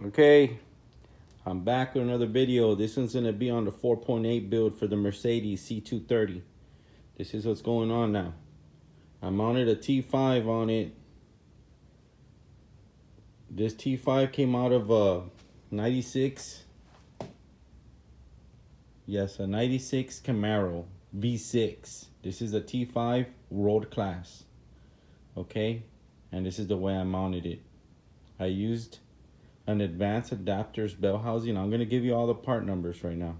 Okay, I'm back with another video. This one's gonna be on the 4.8 build for the Mercedes C230. This is what's going on now. I mounted a T5 on it. This T5 came out of a 96. Yes, a 96 Camaro V6. This is a T5 road class. Okay, and this is the way I mounted it. I used an advanced adapters bell housing. I'm gonna give you all the part numbers right now.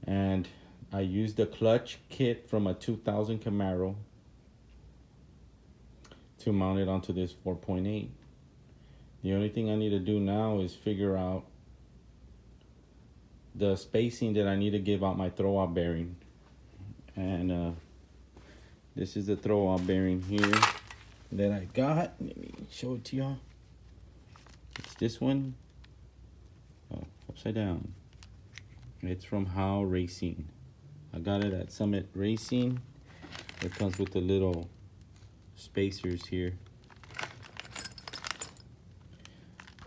And I used a clutch kit from a 2000 Camaro to mount it onto this 4.8. The only thing I need to do now is figure out the spacing that I need to give out my throwout bearing. And this is the throwout bearing here that I got. Let me show it to y'all. It's this one. Oh, upside down. It's from How Racing. I got it at Summit Racing. It comes with the little spacers here.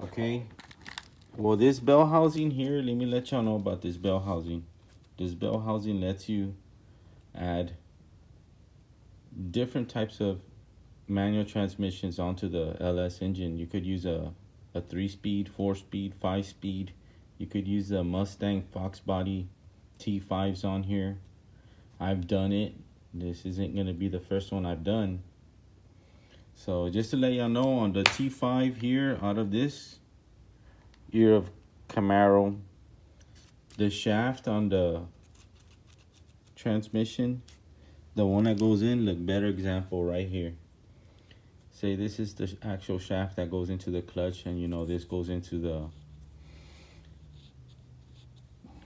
Okay. Well, this bell housing here, let me let y'all know about this bell housing. This bell housing lets you add different types of manual transmissions onto the LS engine. You could use a 3-speed, 4-speed, 5-speed. You could use the Mustang Fox body T5s on here. I've done it. This isn't going to be the first one I've done. So just to let y'all know, on the T5 here, out of this year of Camaro, the shaft on the transmission, the one that goes in, look, better example right here. Say this is the actual shaft that goes into the clutch, and you know this goes into the,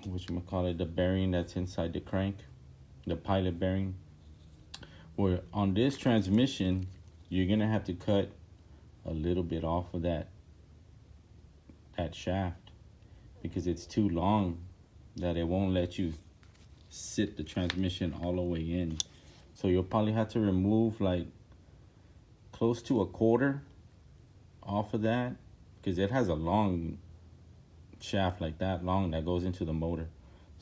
whatchamacallit, the bearing that's inside the crank, the pilot bearing. Where on this transmission, you're gonna have to cut a little bit off of that shaft because it's too long that it won't let you sit the transmission all the way in. So you'll probably have to remove like close to a quarter off of that, because it has a long shaft like that long that goes into the motor.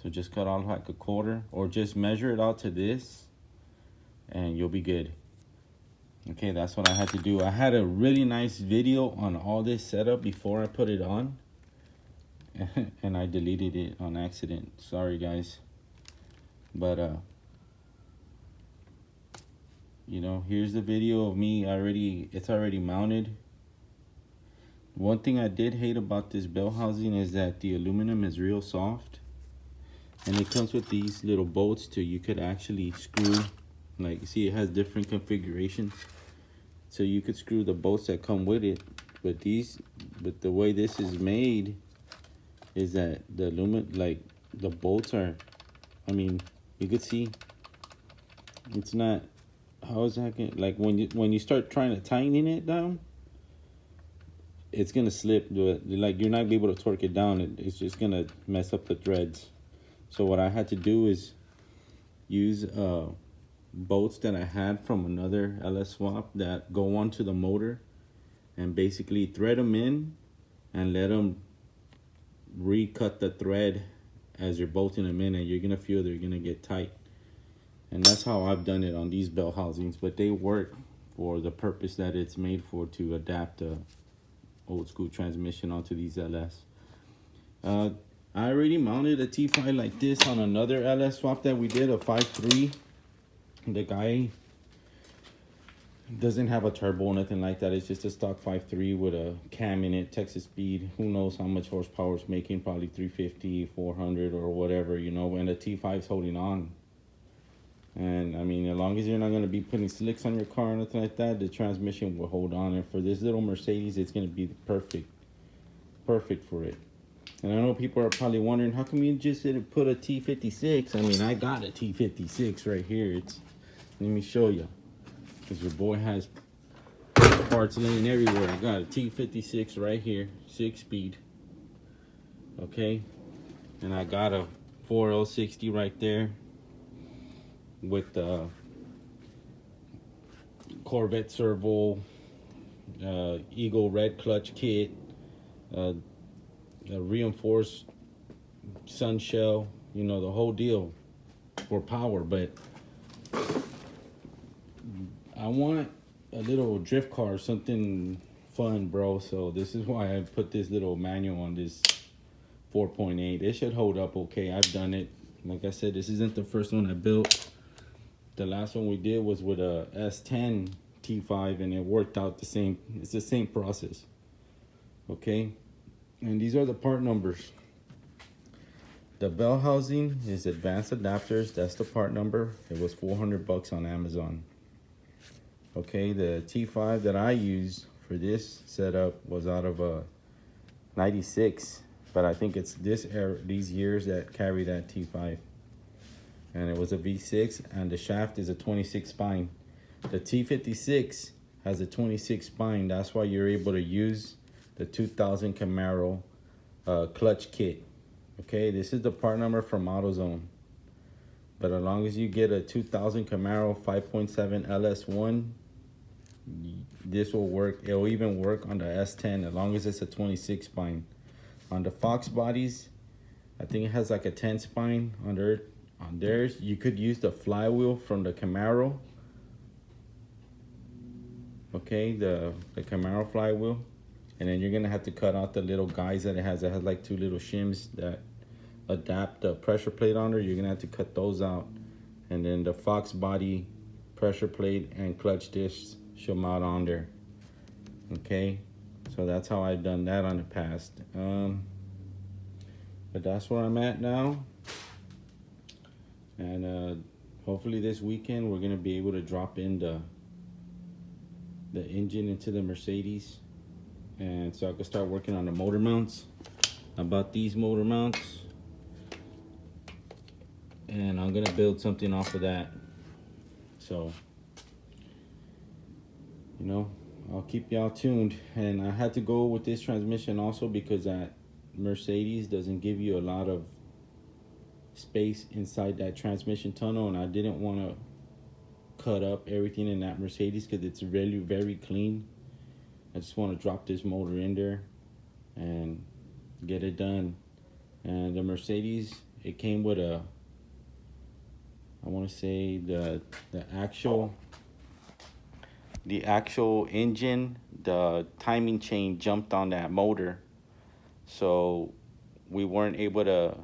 So just cut off like a quarter, or just measure it out to this and you'll be good. Okay, that's what I had to do. I had a really nice video on all this setup before I put it on and I deleted it on accident. Sorry guys. But you know, here's the video of me it's already mounted. One thing I did hate about this bell housing is that the aluminum is real soft, and it comes with these little bolts too. You could actually screw, like, see, it has different configurations, so you could screw the bolts that come with it. But the way this is made is that the aluminum, like, the bolts are, I mean, you could see it's not, how is that gonna, like, when you start trying to tighten it down, it's gonna slip. Like, you're not gonna be able to torque it down. It's just gonna mess up the threads. So what I had to do is use bolts that I had from another LS swap that go onto the motor, and basically thread them in and let them recut the thread as you're bolting them in, and you're gonna feel they're gonna get tight. And that's how I've done it on these bell housings, but they work for the purpose that it's made for, to adapt a old school transmission onto these LS. I already mounted a T5 like this on another LS swap that we did, a 5.3. The guy doesn't have a turbo or nothing like that. It's just a stock 5.3 with a cam in it, Texas speed. Who knows how much horsepower it's making, probably 350, 400 or whatever, you know, and the T5's holding on. And I mean, as long as you're not going to be putting slicks on your car or nothing like that, the transmission will hold on. And for this little Mercedes, it's going to be perfect for it. And I know people are probably wondering, how come you just didn't put a T56? I mean, I got a T56 right here. Let me show you, because your boy has parts laying everywhere. I got a T56 right here, 6-speed. Okay, and I got a 4L60 right there with the Corvette servo, Eagle red clutch kit, a reinforced sun shell, you know, the whole deal for power. But I want a little drift car, something fun, bro. So this is why I put this little manual on this 4.8. It should hold up okay. I've done it. Like I said, this isn't the first one I built. The last one we did was with a S10 T5, and it worked out the same. It's the same process. Okay, and these are the part numbers. The bell housing is advanced adapters. That's the part number. It was $400 on Amazon. Okay, the T5 that I used for this setup was out of a 96, but I think it's these years that carry that T5. And it was a V6, and the shaft is a 26 spine. The T56 has a 26 spine. That's why you're able to use the 2000 Camaro clutch kit. Okay, this is the part number from AutoZone. But as long as you get a 2000 Camaro 5.7 LS1, this will work. It will even work on the S10 as long as it's a 26 spine. On the Fox bodies, I think it has like a 10 spine on theirs. You could use the flywheel from the Camaro. Okay, the Camaro flywheel. And then you're gonna have to cut out the little guys that it has. It has like two little shims that adapt the pressure plate on there. You're gonna have to cut those out. And then the Fox body pressure plate and clutch discs should mount on there. Okay, so that's how I've done that on the past. But that's where I'm at now. And hopefully this weekend we're gonna be able to drop in the engine into the Mercedes, and so I can start working on the motor mounts. I bought these motor mounts, and I'm gonna build something off of that. So, you know, I'll keep y'all tuned. And I had to go with this transmission also because that Mercedes doesn't give you a lot of space inside that transmission tunnel, and I didn't want to cut up everything in that Mercedes because it's really very clean. I just want to drop this motor in there and get it done. And the Mercedes, it came with a, I want to say the actual engine, the timing chain jumped on that motor, so we weren't able to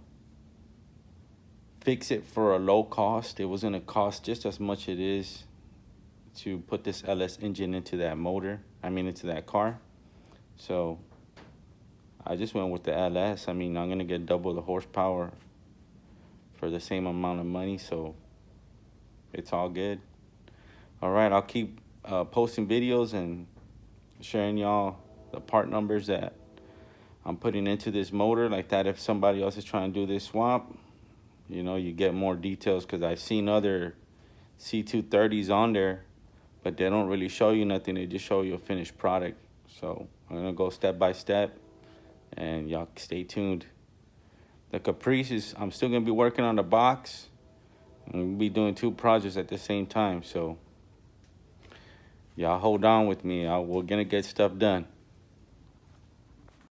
fix it for a low cost. It was gonna cost just as much it is to put this LS engine into that motor, into that car. So I just went with the LS. I'm gonna get double the horsepower for the same amount of money, so it's all good. All right, I'll keep posting videos and sharing y'all the part numbers that I'm putting into this motor. Like that, if somebody else is trying to do this swap, you know, you get more details, because I've seen other C230s on there, but they don't really show you nothing. They just show you a finished product. So I'm gonna go step by step, and y'all stay tuned. The Caprice is, I'm still gonna be working on the box. I'm gonna be doing 2 projects at the same time, so y'all hold on with me. We're gonna get stuff done.